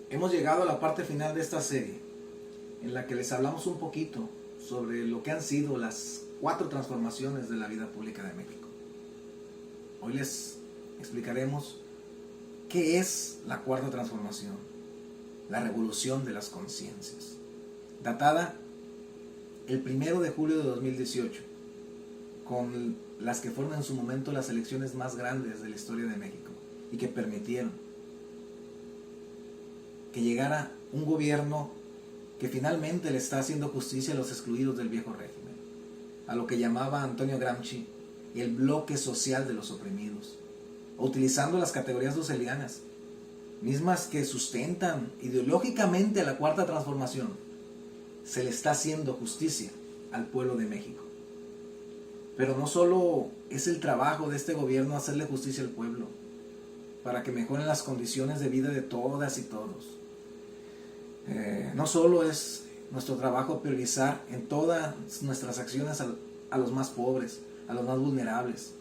Hemos llegado a la parte final de esta serie, en la que les hablamos un poquito sobre lo que han sido las 4 transformaciones de la vida pública de México. Hoy les explicaremos qué es la 4ª transformación, la revolución de las conciencias, datada el 1 de julio de 2018, con las que fueron en su momento las elecciones más grandes de la historia de México y que permitieron que llegara un gobierno que finalmente le está haciendo justicia a los excluidos del viejo régimen, a lo que llamaba Antonio Gramsci el bloque social de los oprimidos, utilizando las categorías dusselianas, mismas que sustentan ideológicamente a la 4ª transformación. Se le está haciendo justicia al pueblo de México. Pero no solo es el trabajo de este gobierno hacerle justicia al pueblo, para que mejoren las condiciones de vida de todas y todos. No solo es nuestro trabajo priorizar en todas nuestras acciones a los más pobres, a los más vulnerables,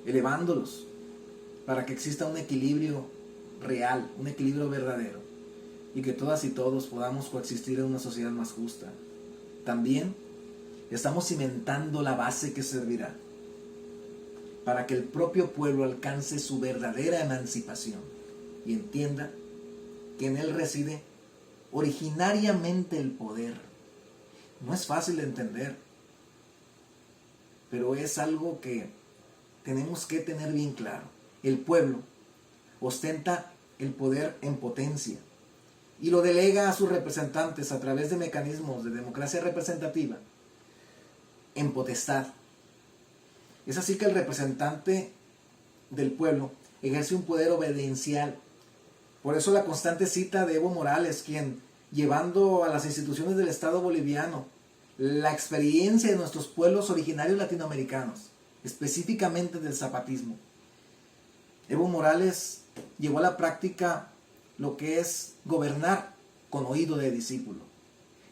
elevándolos para que exista un equilibrio real, un equilibrio verdadero, y que todas y todos podamos coexistir en una sociedad más justa. También estamos cimentando la base que servirá para que el propio pueblo alcance su verdadera emancipación y entienda que en él reside originariamente el poder. No es fácil de entender, pero es algo que tenemos que tener bien claro. El pueblo ostenta el poder en potencia y lo delega a sus representantes a través de mecanismos de democracia representativa en potestad. Es así que el representante del pueblo ejerce un poder obediencial. Por eso la constante cita de Evo Morales, quien, llevando a las instituciones del Estado boliviano la experiencia de nuestros pueblos originarios latinoamericanos, específicamente del zapatismo, Evo Morales llevó a la práctica lo que es gobernar con oído de discípulo.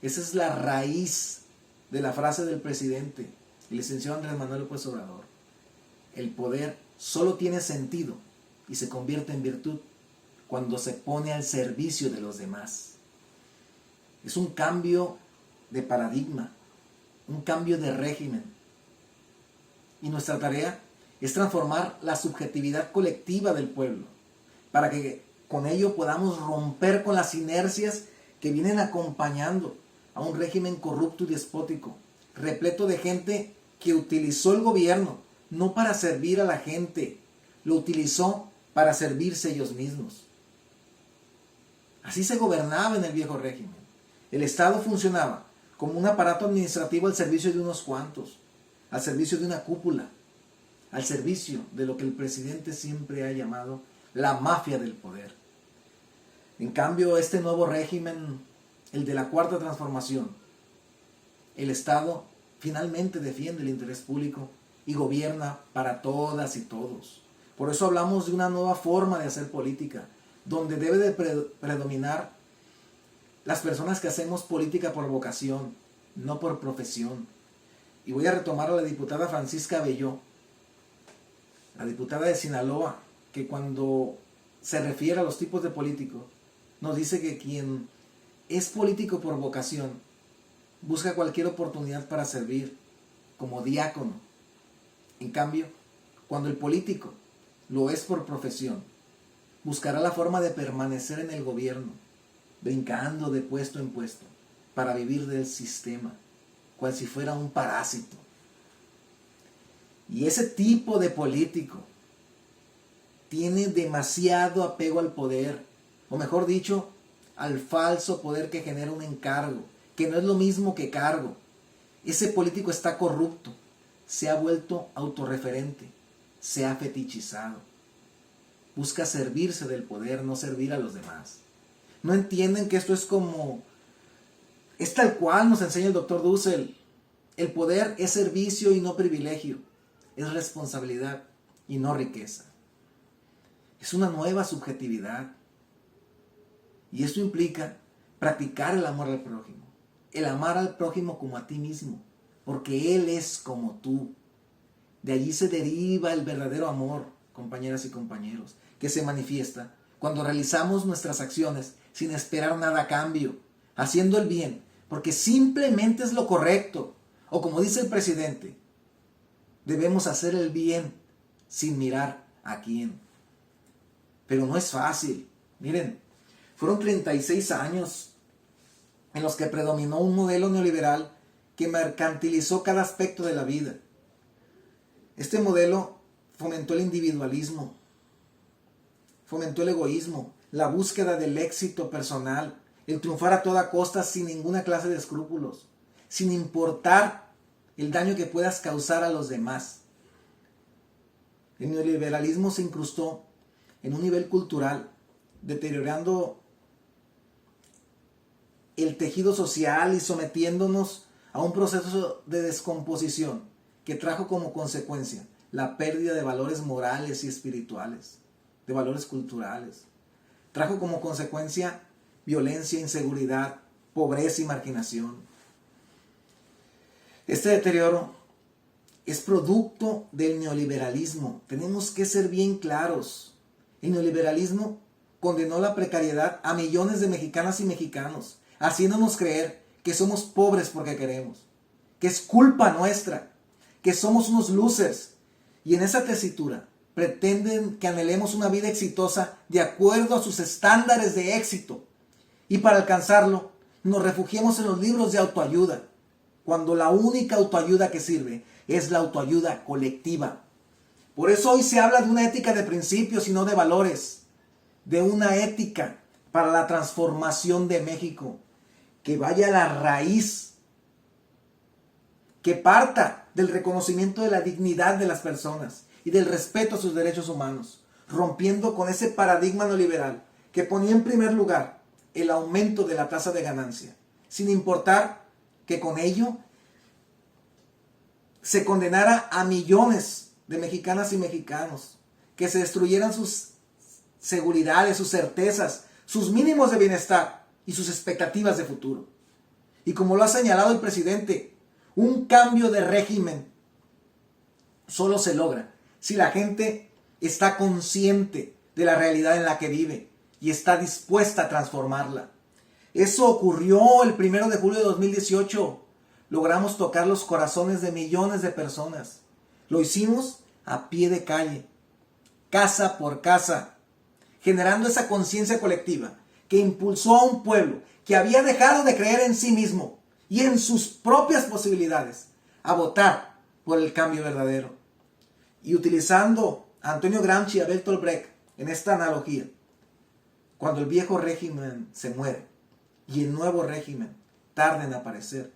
Esa es la raíz de la frase del presidente, el licenciado Andrés Manuel López Obrador. El poder solo tiene sentido y se convierte en virtud cuando se pone al servicio de los demás. Es un cambio de paradigma, un cambio de régimen. Y nuestra tarea es transformar la subjetividad colectiva del pueblo, para que con ello podamos romper con las inercias que vienen acompañando a un régimen corrupto y despótico, repleto de gente que utilizó el gobierno no para servir a la gente, lo utilizó para servirse ellos mismos. Así se gobernaba en el viejo régimen. El Estado funcionaba como un aparato administrativo al servicio de unos cuantos, al servicio de una cúpula, al servicio de lo que el presidente siempre ha llamado la mafia del poder. En cambio, este nuevo régimen, el de la 4ª transformación, el Estado finalmente defiende el interés público y gobierna para todas y todos. Por eso hablamos de una nueva forma de hacer política, donde debe de predominar las personas que hacemos política por vocación, no por profesión. Y voy a retomar a la diputada Francisca Abelló, la diputada de Sinaloa, que cuando se refiere a los tipos de políticos, nos dice que quien es político por vocación busca cualquier oportunidad para servir, como diácono. En cambio, cuando el político lo es por profesión, buscará la forma de permanecer en el gobierno, brincando de puesto en puesto, para vivir del sistema, cual si fuera un parásito. Y ese tipo de político tiene demasiado apego al poder, o mejor dicho, al falso poder que genera un encargo, que no es lo mismo que cargo. Ese político está corrupto, se ha vuelto autorreferente, se ha fetichizado. Busca servirse del poder, no servir a los demás. No entienden que esto es tal cual nos enseña el doctor Dussel. El poder es servicio y no privilegio, es responsabilidad y no riqueza. Es una nueva subjetividad. Y esto implica practicar el amor al prójimo. El amar al prójimo como a ti mismo, porque él es como tú. De allí se deriva el verdadero amor, compañeras y compañeros, que se manifiesta cuando realizamos nuestras acciones sin esperar nada a cambio, haciendo el bien, porque simplemente es lo correcto, o como dice el presidente, debemos hacer el bien sin mirar a quién. Pero no es fácil. Miren, fueron 36 años en los que predominó un modelo neoliberal que mercantilizó cada aspecto de la vida. Este modelo fomentó el individualismo, fomentó el egoísmo, la búsqueda del éxito personal, el triunfar a toda costa sin ninguna clase de escrúpulos, sin importar el daño que puedas causar a los demás. El neoliberalismo se incrustó en un nivel cultural, deteriorando el tejido social y sometiéndonos a un proceso de descomposición que trajo como consecuencia la pérdida de valores morales y espirituales, de valores culturales. Trajo como consecuencia violencia, inseguridad, pobreza y marginación. Este deterioro es producto del neoliberalismo. Tenemos que ser bien claros. El neoliberalismo condenó la precariedad a millones de mexicanas y mexicanos, haciéndonos creer que somos pobres porque queremos, que es culpa nuestra, que somos unos losers. Y en esa tesitura pretenden que anhelemos una vida exitosa de acuerdo a sus estándares de éxito. Y para alcanzarlo, nos refugiemos en los libros de autoayuda, cuando la única autoayuda que sirve es la autoayuda colectiva. Por eso hoy se habla de una ética de principios y no de valores, de una ética para la transformación de México, que vaya a la raíz, que parta del reconocimiento de la dignidad de las personas y del respeto a sus derechos humanos, rompiendo con ese paradigma neoliberal que ponía en primer lugar el aumento de la tasa de ganancia, sin importar que con ello se condenara a millones de mexicanas y mexicanos, que se destruyeran sus seguridades, sus certezas, sus mínimos de bienestar y sus expectativas de futuro. Y como lo ha señalado el presidente, un cambio de régimen solo se logra si la gente está consciente de la realidad en la que vive y está dispuesta a transformarla. Eso ocurrió el 1 de julio de 2018. Logramos tocar los corazones de millones de personas. Lo hicimos a pie de calle, casa por casa, generando esa conciencia colectiva que impulsó a un pueblo que había dejado de creer en sí mismo y en sus propias posibilidades a votar por el cambio verdadero. Y utilizando a Antonio Gramsci y a Bertolt Brecht en esta analogía, cuando el viejo régimen se muere y el nuevo régimen tarda en aparecer,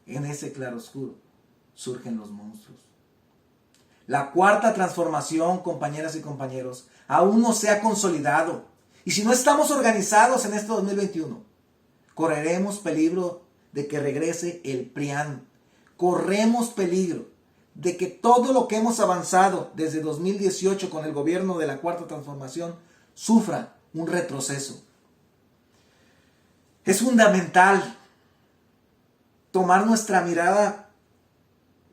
en ese claroscuro surgen los monstruos. La cuarta transformación, compañeras y compañeros, aún no se ha consolidado. Y si no estamos organizados en este 2021, correremos peligro de que regrese el PRIAN. Corremos peligro de que todo lo que hemos avanzado desde 2018 con el gobierno de la cuarta transformación sufra un retroceso. Es fundamental tomar nuestra mirada,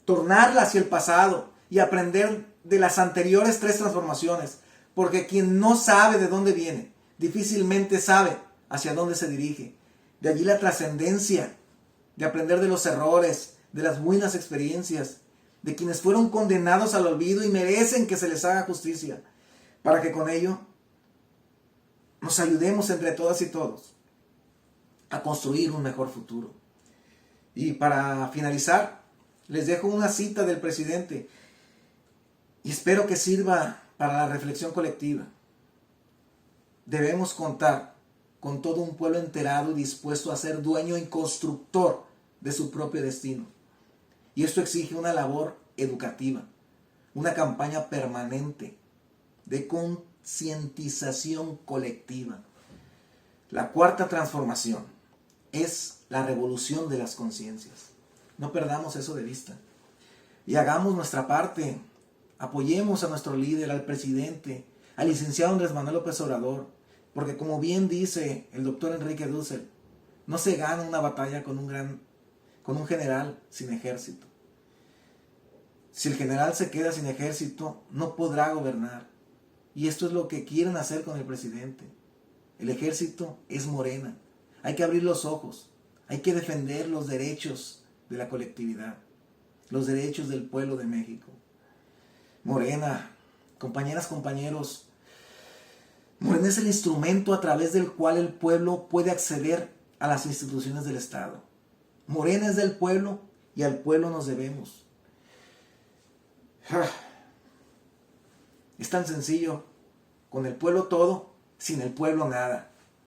tornarla hacia el pasado y aprender de las anteriores 3 transformaciones, porque quien no sabe de dónde viene, difícilmente sabe hacia dónde se dirige. De allí la trascendencia de aprender de los errores, de las buenas experiencias, de quienes fueron condenados al olvido y merecen que se les haga justicia, para que con ello nos ayudemos entre todas y todos a construir un mejor futuro. Y para finalizar, les dejo una cita del presidente y espero que sirva para la reflexión colectiva. Debemos contar con todo un pueblo enterado y dispuesto a ser dueño y constructor de su propio destino. Y esto exige una labor educativa, una campaña permanente de concientización colectiva. La cuarta transformación es la revolución de las conciencias. No perdamos eso de vista. Y hagamos nuestra parte. Apoyemos a nuestro líder, al presidente, al licenciado Andrés Manuel López Obrador, porque como bien dice el doctor Enrique Dussel, no se gana una batalla con un general sin ejército. Si el general se queda sin ejército, no podrá gobernar. Y esto es lo que quieren hacer con el presidente. El ejército es Morena. Hay que abrir los ojos. Hay que defender los derechos de la colectividad, los derechos del pueblo de México. Morena, compañeras, compañeros, Morena es el instrumento a través del cual el pueblo puede acceder a las instituciones del Estado. Morena es del pueblo y al pueblo nos debemos. Es tan sencillo, con el pueblo todo, sin el pueblo nada.